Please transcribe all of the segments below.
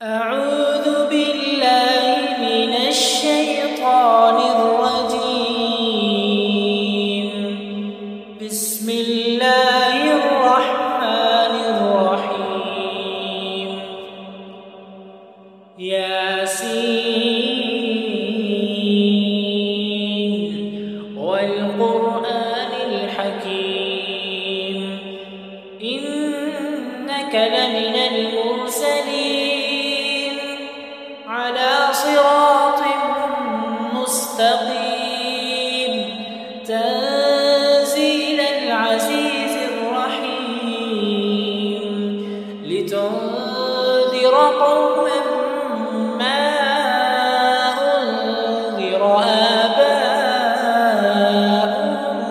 أعوذ بالله من الشيطان الرجيم. بسم الله الرحمن الرحيم. ياسين والقرآن الحكيم إنك لمن المرسلين على صراط مستقيم تنزيل العزيز الرحيم لتنذر قوما ما أنذر آباؤهم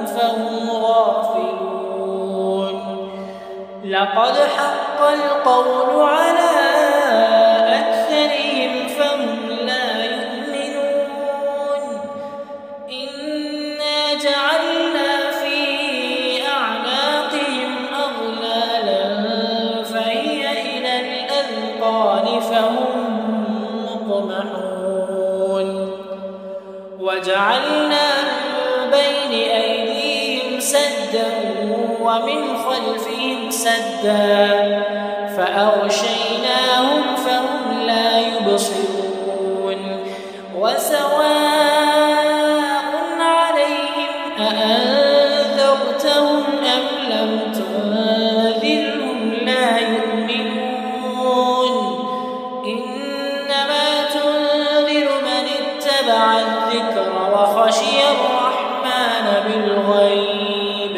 فهم غافلون. لقد حق القول على جعلنا في أعناقهم أغلالا فهي إلى الأذقان فهم مقمحون. وجعلنا من بين أيديهم سدا ومن خلفهم سدا فأغشيناهم فهم لا يبصرون. أأنذرتهم أم لم تنذرهم لا يؤمنون. إنما تنذر من اتبع الذكر وخشي الرحمن بالغيب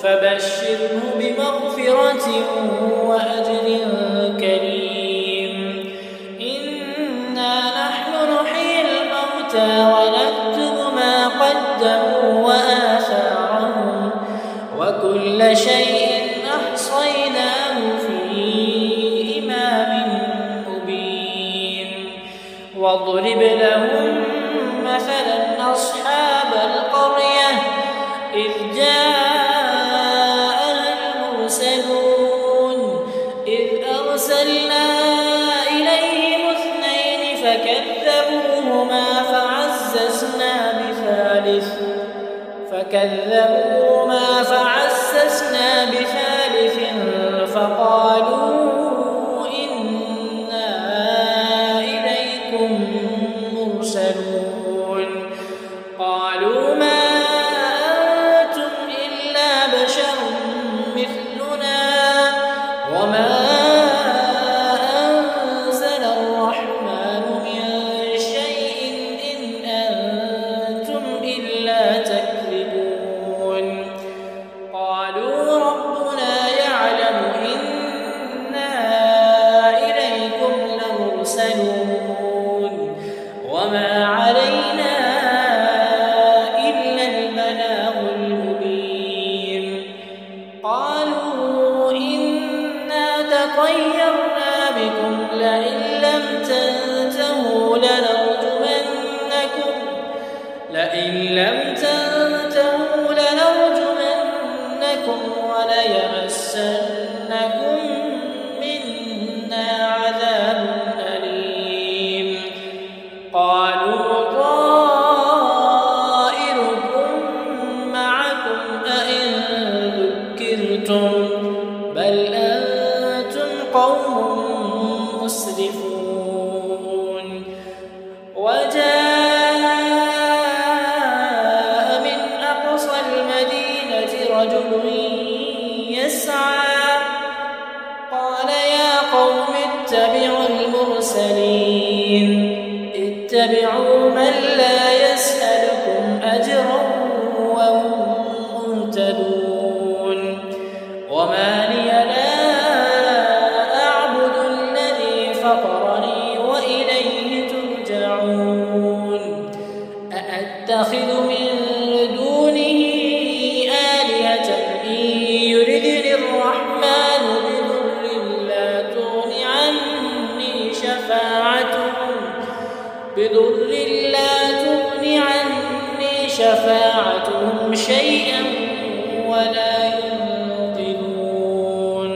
فبشره بمغفرة وأجر كريم. إنا نحن نحيي الموتى ونكتب ما قدموا وآثارهم وكل شيء أحصيناه في إمام مبين. واضرب لهم مثلا أصحاب القرية إذ جاءها المرسلون إذ أرسلنا إليهم اثنين فكذبوهما فعززنا بثالث فقالوا إنا إليكم مرسلون. قالوا ما أنتم إلا بشر مثلنا وما أنزل الرحمن من شيء إن أنتم إلا تكذبون. قالوا ربنا يعلم إنا إليكم لمرسلون وما علينا إلا البلاغ المبين. قالوا إنا تطيرنا بكم لئن لم تنتهوا لنرجمنكم وليمسنكم منا عذاب أليم. قالوا طائركم معكم أئن ذكرتم بل أنتم قوم مسرفون. رجل يسعى قال يا قوم اتبعوا المرسلين اتبعوا من لا يسألكم أجرا وهم مهتدون. وما لي لا أعبد الذي فطرني وإليه ترجعون. أأتخذ من دونه يردني الرحمن بضر لا تغني عني شفاعتهم شيئا ولا ينقذون.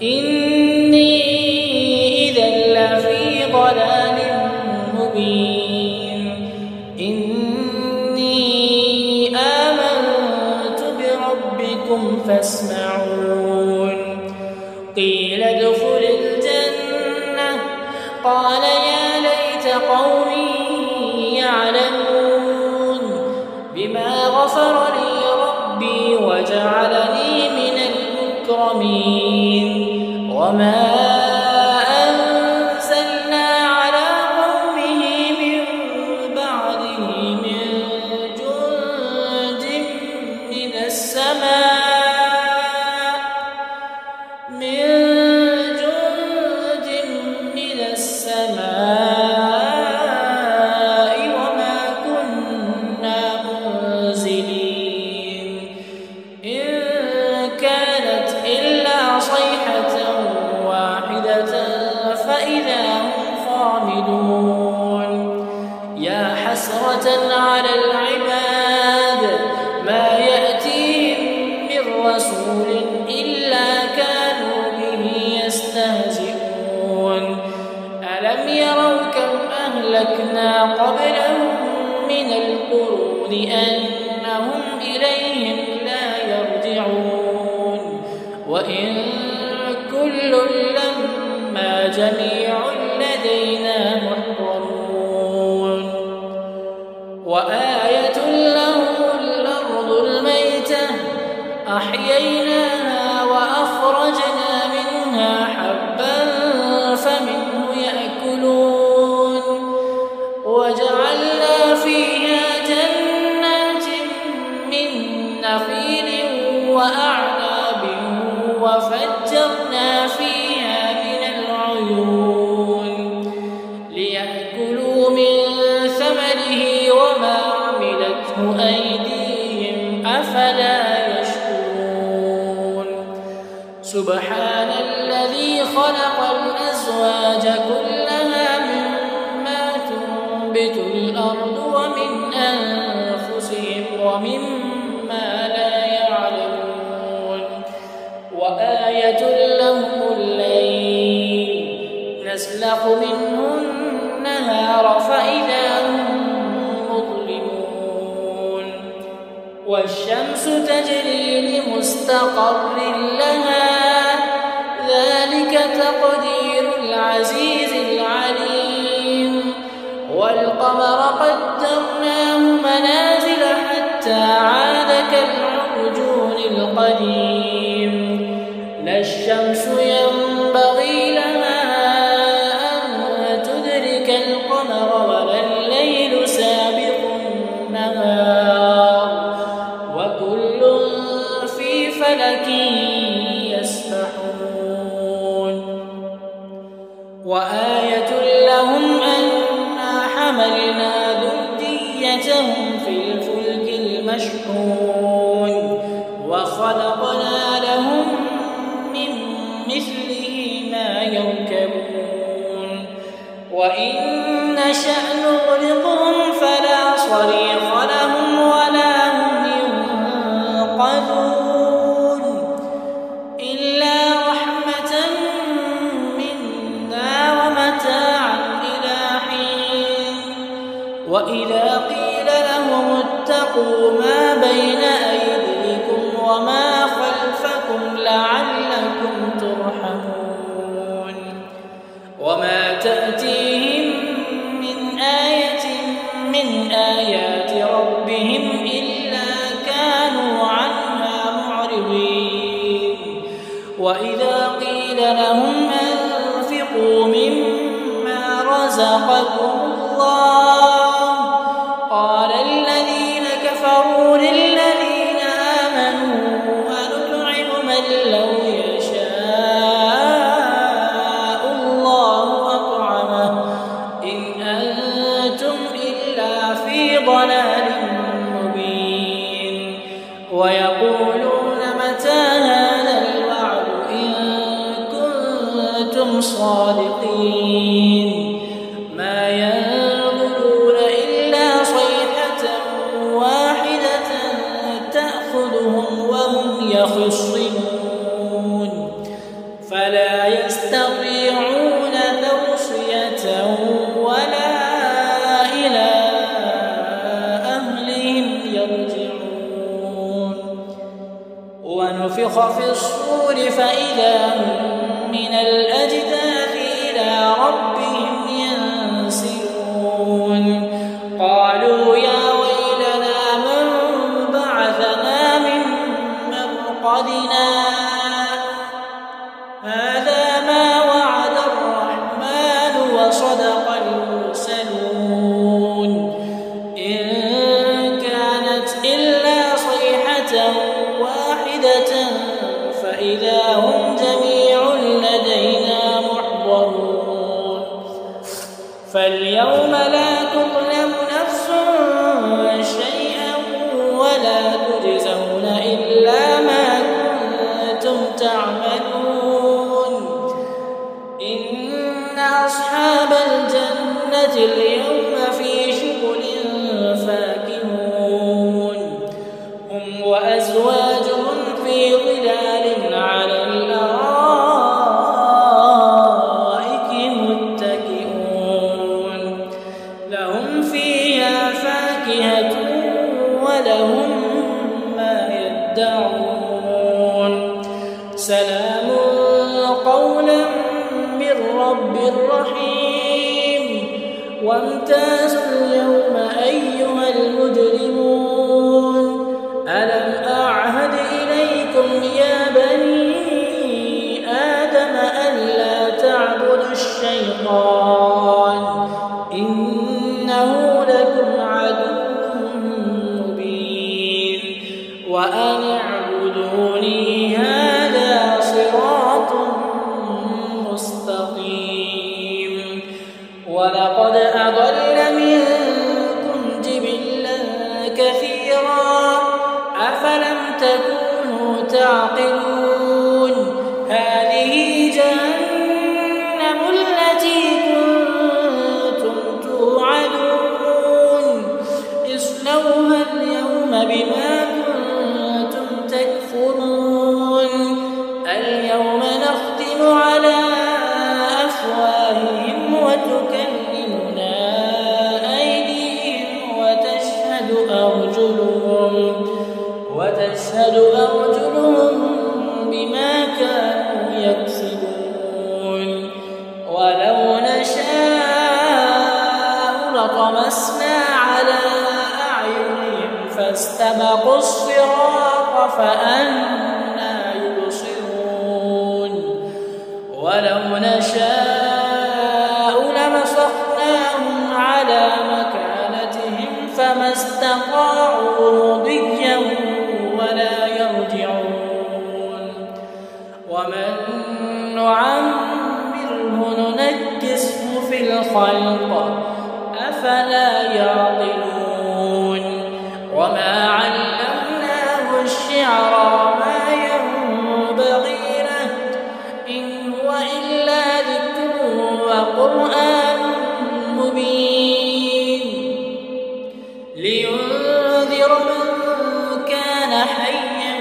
إني إذا قال يا ليت قومي يعلمون بما غفر لي ربي وجعلني من المكرمين وما أنزلنا على قومه من بعده من جند من السماء وما كنا منزلين إن كانت إلا صيحة واحدة فإذا هم خامدون يا حسرة على العباد ما يأتيهم من رسول إلا كانوا به يستهزئون ألم يروا كم أهلكنا قبلهم من القرون أنهم إليهم لا يرجعون وإن كل لما جميع لدينا محضرون وآية لهم الأرض الميتة أحييناها وأخرجنا منها حبا فمنه يأكلون وجعلنا فيها جنات من نخيل وأعناب وفجرنا فيها من العيون ليأكلوا من ثمره وما عملته أيديهم أفلا يشكرون سبحان الذي خلق الأزواج كلها مما تنبت الأرض ومن أنفسهم ومما لا يعلمون وآية لهم الليل نسلخ منه النهار فإذا هم مظلمون والشمس تجري لمستقر لها ذلك تقدير العزيز العليم والقمر قدرناه منازل حتى عاد كالعرجون القديم لا الشمس ينبغي لها أن تدرك القمر ولا الليل سابق النهار وكل في فلك يسبحون وآية لهم أنا حملنا ذريتهم في الفلك المشحون وخلقنا لهم من مثله ما يركبون وإن نشأ نغرقهم فلا صريخ لهم ولا هم ينقذون إلا رحمة منا ومتاعا إلى حين وإذا قيل لهم اتقوا ما بين أيديكم وما خلفكم لعلكم ترحمون وما تأتيهم من آية من آيات ربهم إلا كانوا عنها معرضين وإذا قيل لهم أنفقوا مما رزقكم الله قال الذين كفروا للذين آمنوا أنطعم من لو يشاء الله أطعمه إن أنتم إلا في ضلال مبين ويقولون متى هذا الوعد إن كنتم صادقين ما ينظرون إلا صيحة واحدة تأخذهم وهم يخصمون فلا يستطيعون توصية ولا إلى أهلهم يرجعون ونفخ في الصور فإذا هم من الأجداث إلى ربهم فاليوم لا تظلم نفس شيئا ولا تجزون إلا ما كنتم تعملون. إن أصحاب الجنة اليوم في شغل فاكهون هم وأزواجهم في ظلال على الأرائك متكئون لهم فيها فاكهة ولهم ما يدعون سلام قولا من رب رحيم. وامتازوا اليوم أيها المجرمون ألم أعهد إليكم يا بني آدم ألا تعبدوا الشيطان إنه لكم عدو مبين وأن اعبدوني هذا صراط مستقيم. ولقد أضل منكم جبلا كثيرا أفلم تكونوا تعقلون. هذه جهنم التي كنتم توعدون اصلوها اليوم بما كنتم تكفرون. اليوم نختم على أفواههم وتكلمنا أيديهم وتشهد أرجلهم بما كانوا يكسبون. ولو نشاء لطمسنا على أعينهم فاستبقوا الصراط فأنى يبصرون. ولو نشاء لمسخناهم على مكانتهم فما استطاعوا مضيا ولا يرجعون. ومن نعمره ننكسه في الخلق أفلا يعقلون. وما علمناه الشعر ما ينبغي له إن هو إلا ذكر وقرآن مبين لينذر من كان حيا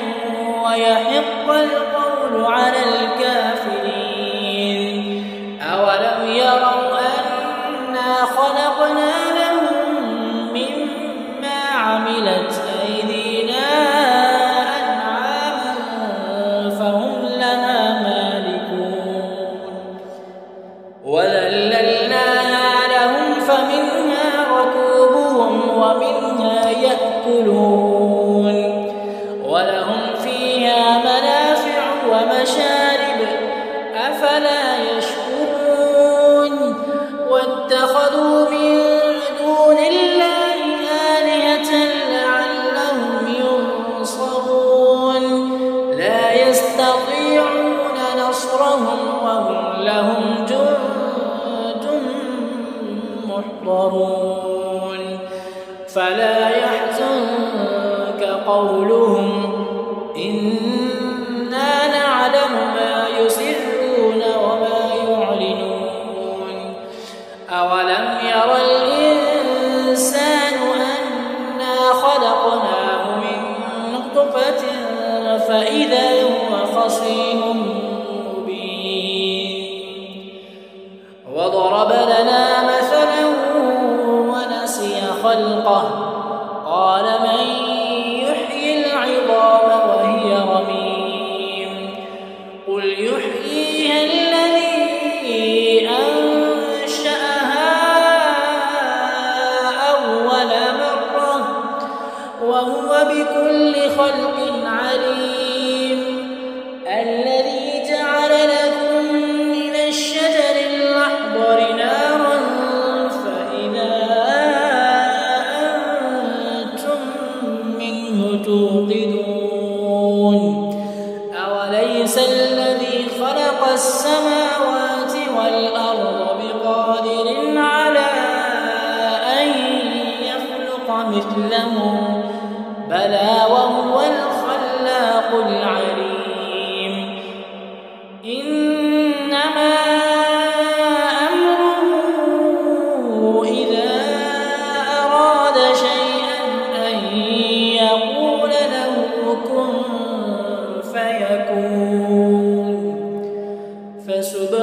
ويحق القول على الكافرين. أولم يروا أنا خلقنا لهم مما عملت أيدينا أنعاما فهم لها مالكون وذللناها لهم فمنها ركوبهم ومنها يأكلون ولهم فيها منافع ومشارب أفلا يشكرون. واتخذوا من دون الله آلهة لعلهم ينصرون لا يستطيعون نصرهم وهم لهم جند محضرون. فلا يحزنك قولهم إنا نعلم ما يسرون وما يعلنون. أولم ير الإنسان أنا خلقناه من نطفة فإذا هو خصيم مبين. وضرب لنا مثلا ونسي خلقه قال من يحيي العظام وهي رميم قل يحييها الذي أنشأها أول مرة وهو بكل خلق عليم. الذي جعل لكم من الشجر الأخضر نارا فإذا أنتم منه توقدون. أوليس الذي خلق السماوات والأرض بقادر على مثله بلى وهو الخلاق العليم إنما أمره إذا أراد شيئا أن يقول له كن فيكون فسبحان